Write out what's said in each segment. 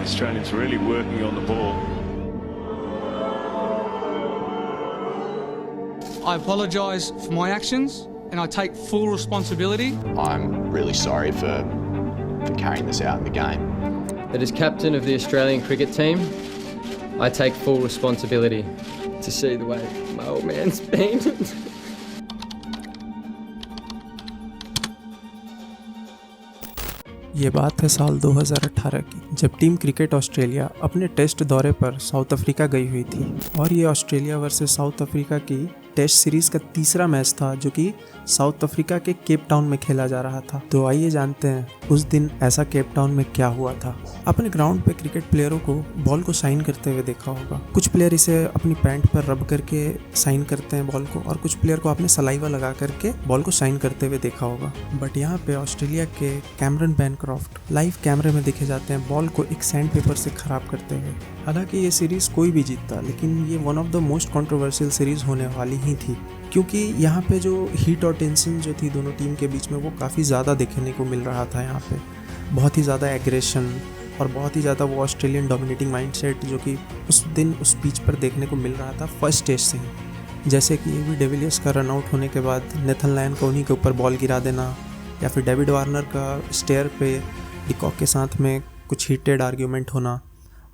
Australians really working on the ball. I apologise for my actions and I take full responsibility. I'm really sorry for carrying this out in the game. But as captain of the Australian cricket team, I take full responsibility to see the way my old man's been. ये बात है साल 2018 की, जब team cricket Australia अपने test दौरे पर south Africa गई हुई थी और ये ऑस्ट्रेलिया वर्सेस साउथ अफ्रीका की टेस्ट सीरीज़ का तीसरा मैच था जो कि साउथ अफ्रीका के केप टाउन में खेला जा रहा था। तो आइए जानते हैं उस दिन ऐसा केप टाउन में क्या हुआ था। अपने ग्राउंड पे क्रिकेट प्लेयरों को बॉल को साइन करते हुए देखा होगा। कुछ प्लेयर इसे अपनी पैंट पर रब करके साइन करते हैं बॉल को, और कुछ प्लेयर को आपने सलाइवा लगा करके बॉल को साइन करते हुए देखा होगा। बट यहाँ पे ऑस्ट्रेलिया के कैमरन बैनक्रॉफ्ट लाइव कैमरे में देखे जाते हैं बॉल को एक सैंड पेपर से खराब करते हुए। हालांकि ये सीरीज़ कोई भी जीतता, लेकिन ये one of the most controversial series होने वाली ही थी, क्योंकि यहाँ पे जो हीट और टेंशन जो थी दोनों टीम के बीच में वो काफ़ी ज़्यादा देखने को मिल रहा था। यहाँ पे बहुत ही ज़्यादा एग्रेशन और बहुत ही ज़्यादा वो ऑस्ट्रेलियन डोमिनेटिंग माइंडसेट जो कि उस दिन उस पिच पर देखने को मिल रहा था फर्स्ट टेस्ट से ही। जैसे कि एबी डिविलियर्स का रन आउट होने के बाद नेथन लायन को उन्हीं के ऊपर बॉल गिरा देना, या फिर डेविड वार्नर का स्टेयर पे डिकॉक के साथ में कुछ हीटेड आर्ग्यूमेंट होना,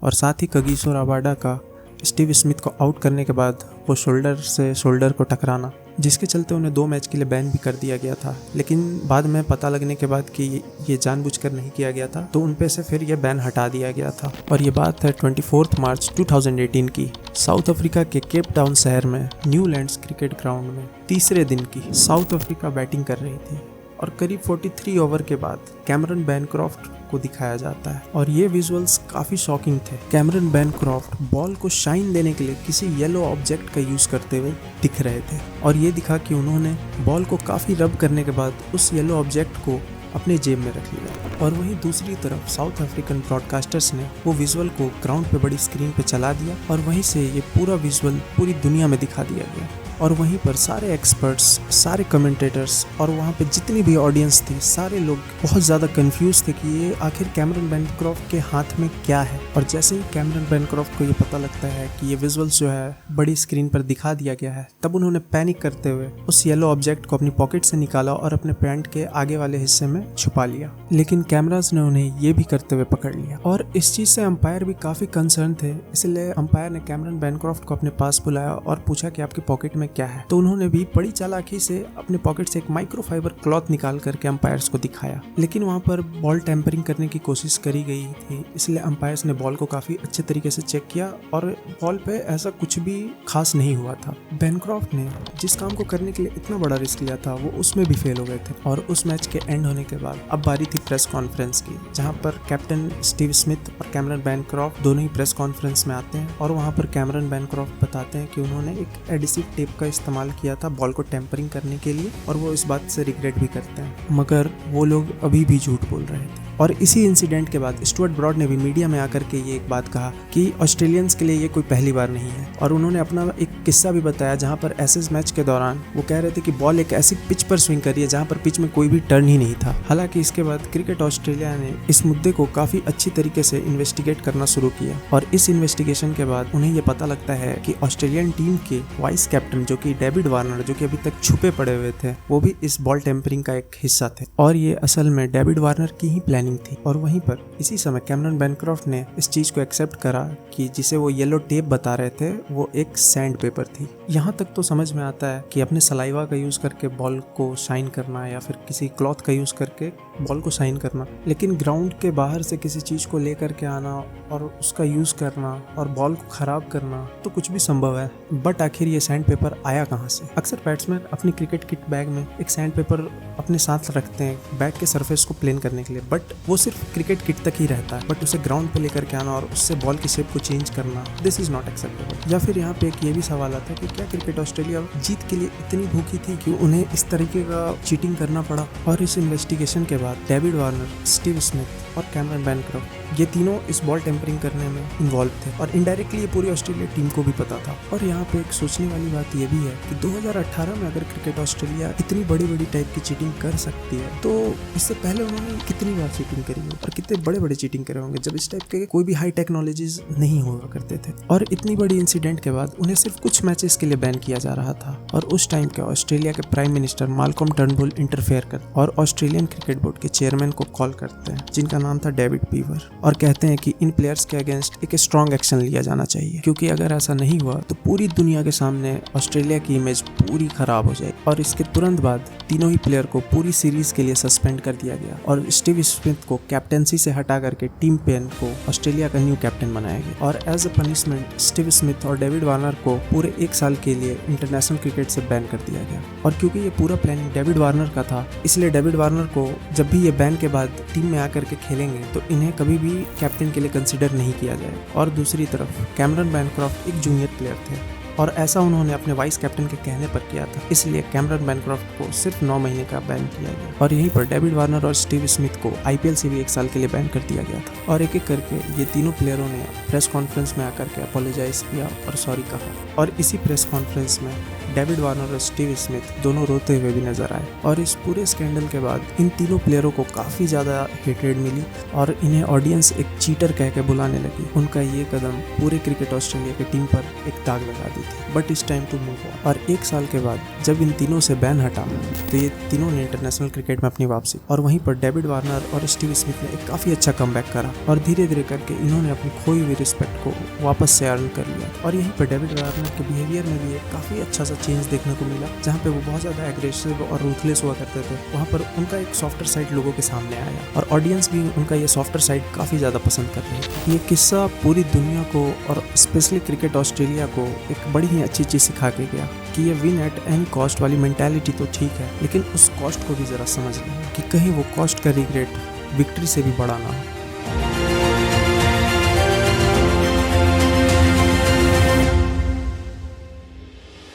और साथ ही कगिसो रबाडा का स्टीव स्मिथ को आउट करने के बाद वो शोल्डर से शोल्डर को टकराना, जिसके चलते उन्हें 2 मैच के लिए बैन भी कर दिया गया था। लेकिन बाद में पता लगने के बाद कि ये जानबूझकर नहीं किया गया था, तो उन पे से फिर ये बैन हटा दिया गया था। और ये बात है 24 मार्च 2018 की, साउथ अफ्रीका के केप टाउन शहर में न्यूलैंड्स क्रिकेट ग्राउंड में तीसरे दिन की साउथ अफ्रीका बैटिंग कर रही थी और करीब 43 ओवर के बाद कैमरन बैनक्रॉफ्ट को दिखाया जाता है। और ये विजुअल्स काफ़ी शॉकिंग थे। कैमरन बैनक्रॉफ्ट बॉल को शाइन देने के लिए किसी येलो ऑब्जेक्ट का यूज़ करते हुए दिख रहे थे, और ये दिखा कि उन्होंने बॉल को काफ़ी रब करने के बाद उस येलो ऑब्जेक्ट को अपने जेब में रख लिया। और वहीं दूसरी तरफ साउथ अफ्रीकन ब्रॉडकास्टर्स ने वो विजुअल को ग्राउंड पे बड़ी स्क्रीन पे चला दिया, और वहीं से ये पूरा विजुअल पूरी दुनिया में दिखा दिया गया। और वहीं पर सारे एक्सपर्ट्स, सारे कमेंटेटर्स और वहाँ पे जितनी भी ऑडियंस थी, सारे लोग बहुत ज़्यादा कंफ्यूज थे कि ये आखिर कैमरन बैनक्रॉफ्ट के हाथ में क्या है। और जैसे ही कैमरन बैनक्रॉफ्ट को ये पता लगता है कि ये विजुअल्स जो है बड़ी स्क्रीन पर दिखा दिया गया है, तब उन्होंने पैनिक करते हुए उस येलो ऑब्जेक्ट को अपनी पॉकेट से निकाला और अपने पैंट के आगे वाले हिस्से में छुपा लिया। लेकिन कैमराज ने उन्हें ये भी करते हुए पकड़ लिया, और इस चीज़ से अंपायर भी काफ़ी कंसर्न थे। इसलिए अंपायर ने कैमरन बैनक्रॉफ्ट को अपने पास बुलाया और पूछा कि आपकी पॉकेट में क्या है। तो उन्होंने भी बड़ी चालाकी से अपने पॉकेट से एक माइक्रोफाइबर क्लॉथ निकाल करके अंपायर्स को दिखाया। लेकिन वहां पर बॉल टेम्परिंग करने की कोशिश करी गई थी, इसलिए अंपायर्स ने बॉल को काफी अच्छे तरीके से चेक किया और बॉल पे ऐसा कुछ भी खास नहीं हुआ था। बैनक्रॉफ्ट ने जिस काम को करने के लिए इतना बड़ा रिस्क लिया था वो उसमें भी फेल हो गए थे। और उस मैच के एंड होने के बाद अब बारी थी प्रेस कॉन्फ्रेंस की, जहाँ पर कैप्टन स्टीव स्मिथ और कैमरन बैनक्रॉफ्ट दोनों ही प्रेस कॉन्फ्रेंस में आते हैं। और वहाँ पर कैमरन बैनक्रॉफ्ट बताते हैं कि उन्होंने एक एडिसिव टेप का इस्तेमाल किया था बॉल को टेम्परिंग करने के लिए, और वो इस बात से रिग्रेट भी करते हैं, मगर वो लोग अभी भी झूठ बोल रहे थे। और इसी इंसिडेंट के बाद स्टुअर्ट ब्रॉड ने भी मीडिया में आकर के ये एक बात कहा कि ऑस्ट्रेलियंस के लिए ये कोई पहली बार नहीं है। और उन्होंने अपना एक किस्सा भी बताया जहां पर एसेस मैच के दौरान वो कह रहे थे कि बॉल एक ऐसी पिच पर स्विंग कर रही है जहां पर पिच में कोई भी टर्न ही नहीं था। हालांकि इसके बाद क्रिकेट ऑस्ट्रेलिया ने इस मुद्दे को काफी अच्छी तरीके से इन्वेस्टिगेट करना शुरू किया, और इस इन्वेस्टिगेशन के बाद उन्हें ये पता लगता है कि ऑस्ट्रेलियन टीम के वाइस कैप्टन जो कि डेविड वार्नर, जो कि अभी तक छुपे पड़े हुए थे, वो भी इस बॉल टेम्परिंग का एक हिस्सा थे। और ये असल में डेविड वार्नर की ही प्लानिंग थी। और वहीं पर इसी समय कैमरन बैनक्रॉफ्ट ने इस चीज को एक्सेप्ट करा कि जिसे वो येलो टेप बता रहे थे वो एक सैंड पेपर थी। यहाँ तक तो समझ में आता है कि अपने सलाइवा का यूज करके बॉल को शाइन करना या फिर किसी क्लॉथ का यूज करके बॉल को शाइन करना, लेकिन ग्राउंड के बाहर से किसी चीज को लेकर के आना और उसका यूज करना और बॉल को खराब करना तो कुछ भी संभव है। बट आखिर ये सैंड पेपर आया कहाँ से? अक्सर बैट्समैन अपनी क्रिकेट किट बैग में एक सैंड पेपर अपने साथ रखते हैं बैट के सरफेस को प्लेन करने के लिए, बट वो सिर्फ क्रिकेट किट तक ही रहता है। बट उसे ग्राउंड पे लेकर के आना और उससे बॉल की शेप को चेंज करना, दिस इज नॉट एक्सेप्टेबल। या फिर यहाँ पे एक ये भी सवाल आता है कि क्या क्रिकेट ऑस्ट्रेलिया जीत के लिए इतनी भूखी थी कि उन्हें इस तरीके का चीटिंग करना पड़ा? और इस इन्वेस्टिगेशन के बाद डेविड वार्नर, स्टीव स्मिथ और कैमरन बैनक्रॉफ्ट, ये तीनों इस बॉल टेम्परिंग करने में इन्वॉल्व थे और इनडायरेक्टली ये पूरी ऑस्ट्रेलिया टीम को भी पता था। और यहाँ पे एक सोचने वाली बात ये भी है कि 2018 में अगर क्रिकेट ऑस्ट्रेलिया इतनी बड़ी बड़ी टाइप की चीटिंग कर सकती है तो इससे पहले उन्होंने कितनी बार चीटिंग करी हो और कितने बड़े बड़े चीटिंग करे होंगे जब इस टाइप के कोई भी हाई टेक्नोलॉजीज नहीं हुआ करते थे। और इतनी बड़ी इंसिडेंट के बाद उन्हें सिर्फ कुछ मैचेस के लिए बैन किया जा रहा था और उस टाइम के ऑस्ट्रेलिया के प्राइम मिनिस्टर मालकॉम टर्नबुल इंटरफेयर कर और ऑस्ट्रेलियन क्रिकेट बोर्ड के चेयरमैन को कॉल करते हैं जिनका नाम था डेविड पीवर, और कहते हैं कि इन प्लेयर्स के अगेंस्ट एक स्ट्रॉन्ग एक्शन लिया जाना चाहिए क्योंकि अगर ऐसा नहीं हुआ तो पूरी दुनिया के सामने ऑस्ट्रेलिया की इमेज पूरी खराब हो जाएगी। और इसके तुरंत बाद तीनों ही प्लेयर को पूरी सीरीज के लिए सस्पेंड कर दिया गया और स्टीव स्मिथ को कैप्टेंसी से हटा करके टीम पेन को ऑस्ट्रेलिया का न्यू कैप्टन बनाया गया। और as a punishment Steve Smith और डेविड वार्नर को पूरे 1 साल के लिए इंटरनेशनल क्रिकेट से बैन कर दिया गया। और क्योंकि ये पूरा प्लानिंग डेविड वार्नर का था इसलिए डेविड वार्नर को जब भी ये बैन के बाद टीम में आकर के खेलेंगे तो इन्हें कभी भी कैप्टन के लिए कंसिडर नहीं किया जाएगा। और दूसरी तरफ कैमरन बैनक्रॉफ्ट एक जूनियर प्लेयर थे और ऐसा उन्होंने अपने वाइस कैप्टन के कहने पर किया था, इसलिए कैमरन बैनक्रॉफ्ट को सिर्फ 9 महीने का बैन किया गया। और यहीं पर डेविड वार्नर और स्टीव स्मिथ को आईपीएल से भी 1 साल के लिए बैन कर दिया गया था। और एक एक करके ये तीनों प्लेयरों ने प्रेस कॉन्फ्रेंस में आकर के अपोलोजाइज किया और सॉरी कहा। और इसी प्रेस कॉन्फ्रेंस में डेविड वार्नर और स्टीव स्मिथ दोनों रोते हुए भी नजर आए। और इस पूरे स्कैंडल के बाद इन तीनों प्लेयरों को काफ़ी ज़्यादा हेटेड मिली और इन्हें ऑडियंस एक चीटर कह के बुलाने लगी। उनका ये कदम पूरे क्रिकेट ऑस्ट्रेलिया की टीम पर एक दाग लगा दी थी। बट इस टाइम टू मूव ऑन। और 1 साल के बाद जब इन तीनों से बैन हटा तो ये तीनों ने इंटरनेशनल क्रिकेट में अपनी वापसी, और वहीं पर डेविड वार्नर और स्टीव स्मिथ ने एक काफ़ी अच्छा कमबैक करा और धीरे धीरे करके इन्होंने अपनी खोई हुई रिस्पेक्ट को वापस से अर्न कर लिया। और यहीं पर डेविड वार्नर के बिहेवियर में भी एक काफ़ी अच्छा सा चेंज देखने को मिला। जहाँ पे वो बहुत ज़्यादा एग्रेसिव और रूथलेस हुआ करते थे, वहाँ पर उनका एक सॉफ्टर साइड लोगों के सामने आया और ऑडियंस भी उनका ये सॉफ्टर साइड काफ़ी ज़्यादा पसंद कर रही है। ये किस्सा पूरी दुनिया को और स्पेशली क्रिकेट ऑस्ट्रेलिया को एक बड़ी ही अच्छी चीज़ सिखा के गया कि ये विन एट एनी कॉस्ट वाली मेंटालिटी तो ठीक है, लेकिन उस कॉस्ट को भी ज़रा समझ लें कि कहीं वो कॉस्ट का रिग्रेट विक्ट्री से भी बड़ा ना हो।